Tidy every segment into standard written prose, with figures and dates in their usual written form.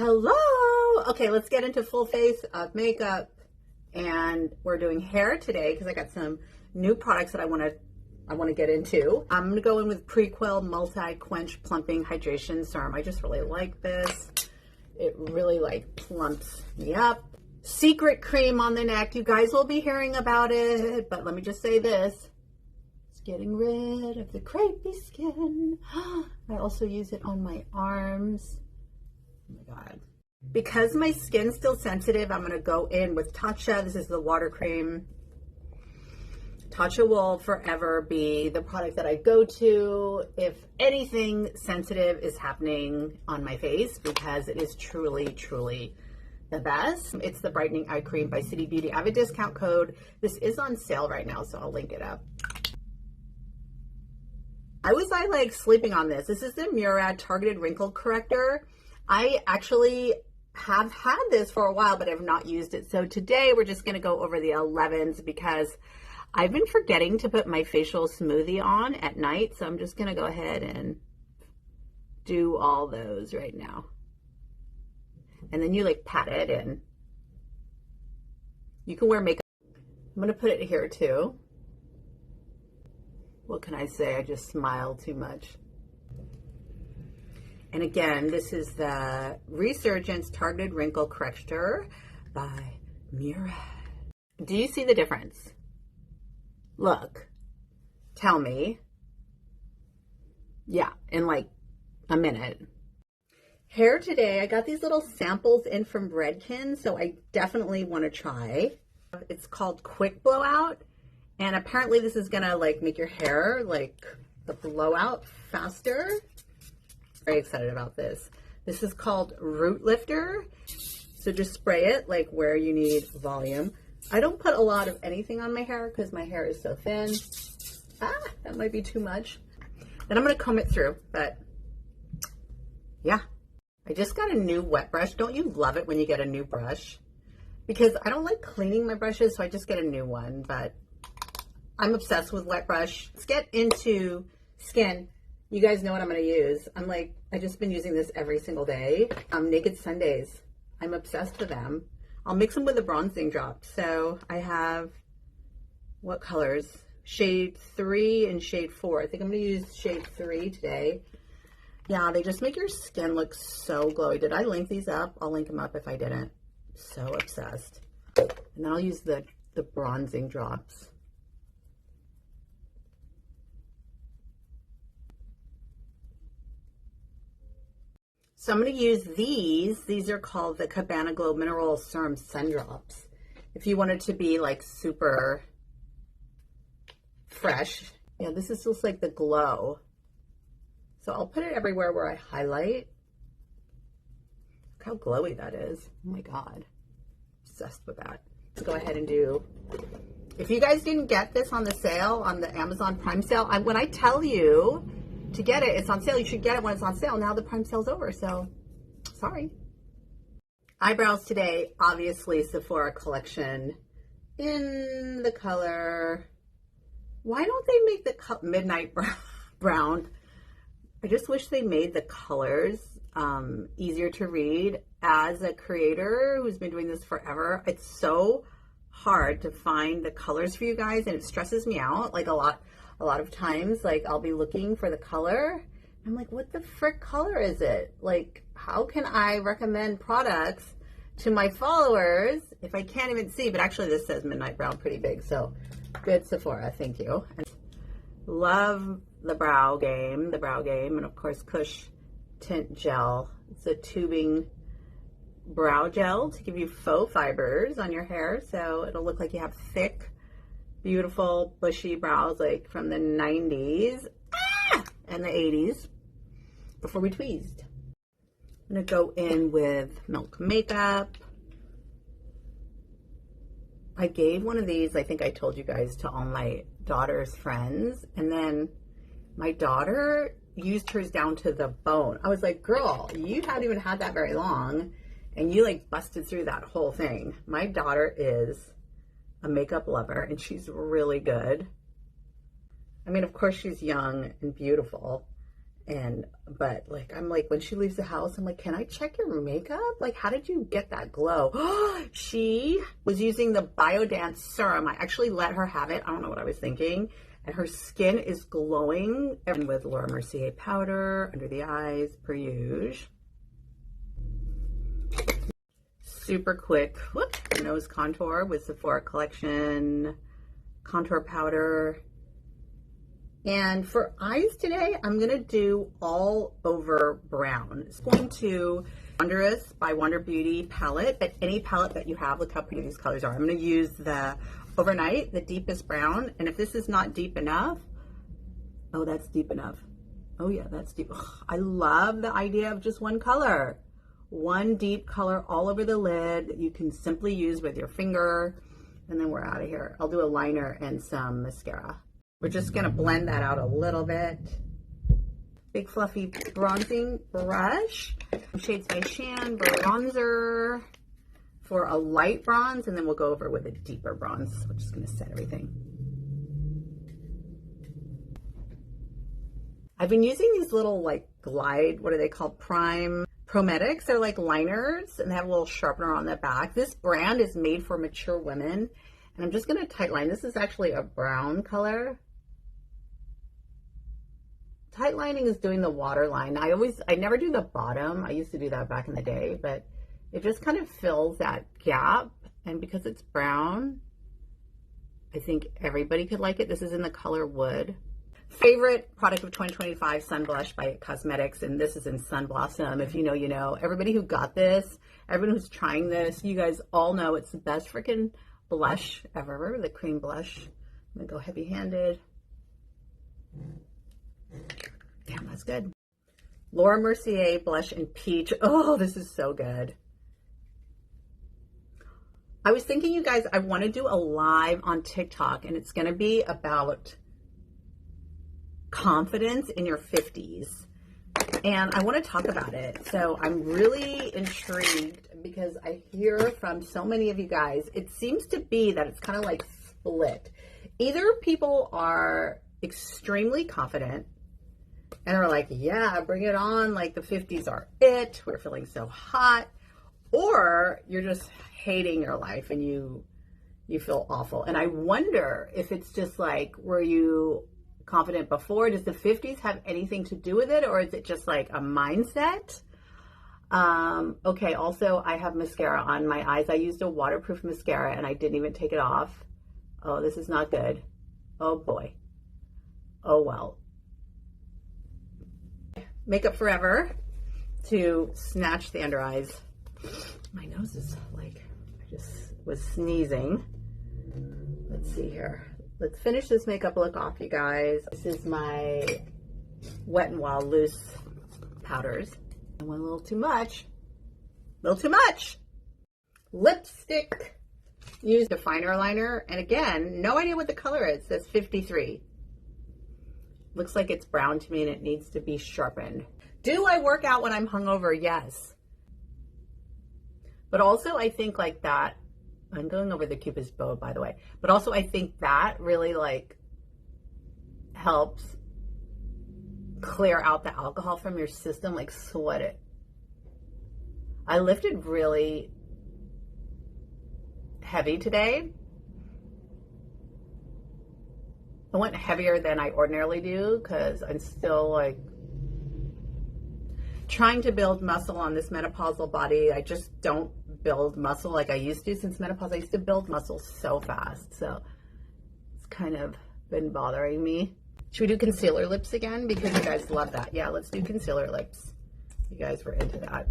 Hello. Okay, let's get into full face of makeup, and we're doing hair today because I got some new products that I want to get into. I'm going to go in with Prequel Multi Quench Plumping Hydration Serum. I just really like this. It really plumps me up. Secret cream on the neck. You guys will be hearing about it, but let me just say this. It's getting rid of the crepey skin. I also use it on my arms. Oh my God. Because my skin's still sensitive, I'm going to go in with Tatcha. This is the water cream. Tatcha will forever be the product that I go to if anything sensitive is happening on my face, because it is truly, truly the best. It's the Brightening Eye Cream by City Beauty. I have a discount code. This is on sale right now, so I'll link it up. I was sleeping on this. This is the Murad Targeted Wrinkle Corrector. I actually have had this for a while, but I've not used it. So today we're just going to go over the 11s because I've been forgetting to put my facial smoothie on at night. So I'm just going to go ahead and do all those right now. And then you pat it in. You can wear makeup. I'm going to put it here too. What can I say? I just smile too much. And again, this is the Resurgence Targeted Wrinkle Corrector by Murad. Do you see the difference? Look, tell me. Yeah, in a minute. Hair today, I got these little samples in from Redken, so I definitely want to try. It's called Quick Blowout, and apparently this is gonna make your hair the blowout faster. Very excited about this. This is called Root Lifter. So just spray it where you need volume. I don't put a lot of anything on my hair because my hair is so thin. That might be too much. Then I'm going to comb it through, but yeah. I just got a new wet brush. Don't you love it when you get a new brush? Because I don't like cleaning my brushes, so I just get a new one, but I'm obsessed with wet brush. Let's get into skin. You guys know what I'm going to use. I just been using this every single day. Naked Sundays. I'm obsessed with them. I'll mix them with a bronzing drop. So I have, what colors? Shade 3 and shade 4. I think I'm going to use shade 3 today. Yeah, they just make your skin look so glowy. Did I link these up? I'll link them up if I didn't. So obsessed. And then I'll use the bronzing drops. So I'm going to use these. These are called the Cabana Glow Mineral Serum Sun Drops. If you want it to be super fresh. Yeah, this is just the glow. So I'll put it everywhere where I highlight. Look how glowy that is. Oh my God. Obsessed with that. Let's go ahead and do. If you guys didn't get this on the sale, on the Amazon Prime sale, when I tell you to get it, it's on sale. You should get it when it's on sale. Now the Prime sale's over, so sorry. Eyebrows today, obviously Sephora collection in the color. Why don't they make the midnight brown? I just wish they made the colors easier to read. As a creator who's been doing this forever, it's so hard to find the colors for you guys, and it stresses me out a lot of times. I'll be looking for the color. I'm what the frick color is it? How can I recommend products to my followers if I can't even see? But actually this says midnight brown pretty big, so good Sephora, thank you. And love the brow game, and of course Kush Tint Gel. It's a tubing brow gel to give you faux fibers on your hair, so it'll look like you have thick, beautiful, bushy brows from the 90s and the 80s before we tweezed. I'm going to go in with Milk Makeup. I gave one of these, I think I told you guys, to all my daughter's friends, and then my daughter used hers down to the bone. I was like, girl, you haven't even had that very long, and you busted through that whole thing. My daughter is a makeup lover, and she's really good. I mean, of course she's young and beautiful, But like, I'm like, when she leaves the house, I'm like, can I check your makeup? Like, how did you get that glow? She was using the Biodance serum. I actually let her have it. I don't know what I was thinking. And her skin is glowing. And with Laura Mercier powder under the eyes, per usual. Super quick nose contour with Sephora Collection contour powder. And for eyes today, I'm going to do all over brown. It's going to Wondrous by Wonder Beauty palette, but any palette that you have, look how pretty these colors are. I'm going to use the Overnight, the deepest brown. And if this is not deep enough, oh, that's deep enough. Oh yeah, that's deep. Ugh, I love the idea of just one color. One deep color all over the lid that you can simply use with your finger. And then we're out of here. I'll do a liner and some mascara. We're just gonna blend that out a little bit. Big fluffy bronzing brush. Shades by Shan bronzer for a light bronze, and then we'll go over with a deeper bronze. We're just gonna set everything. I've been using these little like Glide, what are they called? Prometics. They're like liners and they have a little sharpener on the back. This brand is made for mature women. And I'm just gonna tight line. This is actually a brown color. Tight lining is doing the waterline. I never do the bottom. I used to do that back in the day, but it just kind of fills that gap. And because it's brown, I think everybody could like it. This is in the color Wood. Favorite product of 2025, Sun Blush by Cosmetics, and this is in Sun Blossom. If you know, you know. Everybody who got this, everyone who's trying this, you guys all know it's the best freaking blush ever, the cream blush. I'm gonna go heavy-handed. Damn, that's good. Laura Mercier blush in Peach. Oh, this is so good. I was thinking, you guys, I want to do a live on TikTok, and it's going to be about confidence in your 50s. And I want to talk about it. So I'm really intrigued because I hear from so many of you guys, it seems to be that it's kind of like split. Either people are extremely confident and are like, yeah, bring it on. Like the 50s are it. We're feeling so hot. Or you're just hating your life and you feel awful. And I wonder if it's just like, were you confident before? Does the 50s have anything to do with it? Or is it just like a mindset? Okay, also I have mascara on my eyes. I used a waterproof mascara and I didn't even take it off. Oh, this is not good. Oh boy. Oh well. Makeup Forever to snatch the under eyes. My nose is like, I just was sneezing. Let's see here. Let's finish this makeup look off, you guys. This is my Wet n Wild loose powders. I went a little too much. A little too much. Lipstick. Use definer liner. And again, no idea what the color is. It says 53. Looks like it's brown to me and it needs to be sharpened. Do I work out when I'm hungover? Yes. But also I think like that, I'm going over the Cupid's bow, by the way, but also I think that really like helps clear out the alcohol from your system, like sweat it. I lifted really heavy today. I went heavier than I ordinarily do because I'm still like trying to build muscle on this menopausal body. I just don't build muscle like I used to. Since menopause, I used to build muscle so fast. So it's kind of been bothering me. Should we do concealer lips again? Because you guys love that. Yeah, let's do concealer lips. You guys were into that.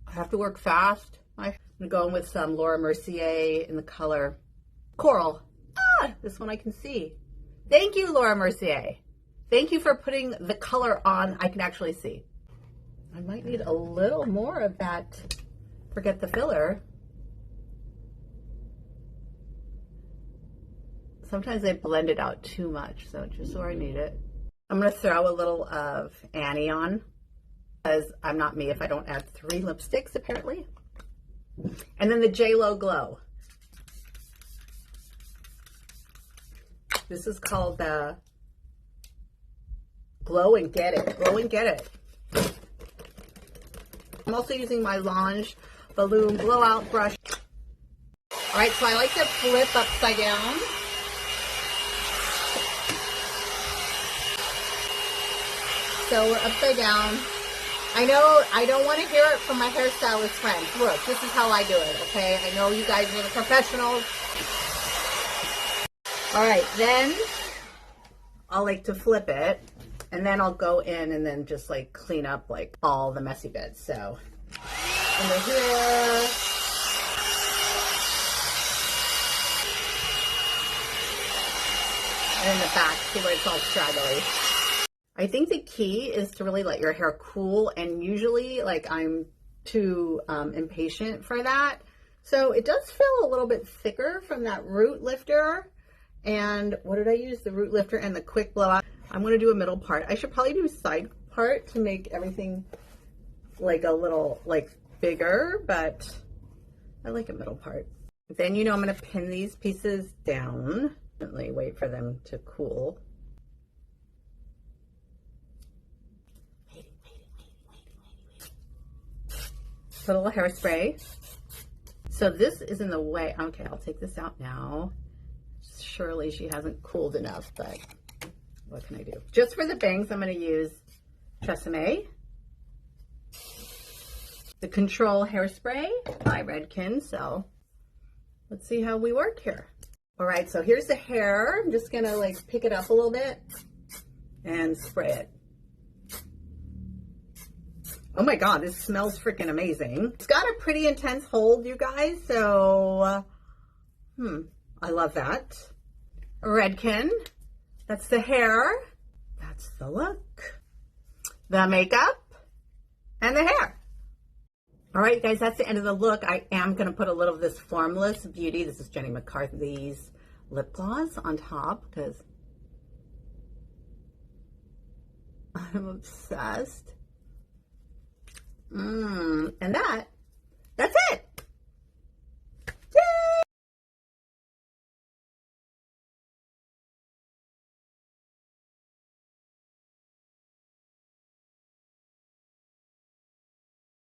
I have to work fast. I'm going with some Laura Mercier in the color Coral. Ah, this one I can see. Thank you, Laura Mercier. Thank you for putting the color on I can actually see. I might need a little more of that, forget the filler. Sometimes I blend it out too much, so just where I need it. I'm gonna throw a little of Annie on, because I'm not me if I don't add 3 lipsticks, apparently. And then the J.Lo Glow. This is called the Glow and Get It. Glow and Get It. I'm also using my Lange Balloon Blowout Brush. All right, so I like to flip upside down. So we're upside down. I know I don't want to hear it from my hairstylist friends. Look, this is how I do it, okay? I know you guys are the professionals. All right, then I'll like to flip it, and then I'll go in and then just like clean up like all the messy bits. So under here. And in the back, see where it's all straggly. I think the key is to really let your hair cool, and usually like I'm too impatient for that. So it does feel a little bit thicker from that root lifter. And what did I use? The root lifter and the quick blowout. I'm going to do a middle part. I should probably do a side part to make everything like a little like bigger, but I like a middle part. Then, you know, I'm going to pin these pieces down. Wait for them to cool. Put a little hairspray. So this is in the way. Okay, I'll take this out now. Surely she hasn't cooled enough, but what can I do? Just for the bangs, I'm going to use Tresemme, the Control Hairspray by Redken. So let's see how we work here. All right, so here's the hair. I'm just going to like pick it up a little bit and spray it. Oh my God, this smells freaking amazing. It's got a pretty intense hold, you guys. So, I love that. Redken, that's the hair. That's the look. The makeup and the hair. All right, guys, that's the end of the look. I am going to put a little of this Formless Beauty. This is Jenny McCarthy's lip gloss on top because I'm obsessed. And that's it.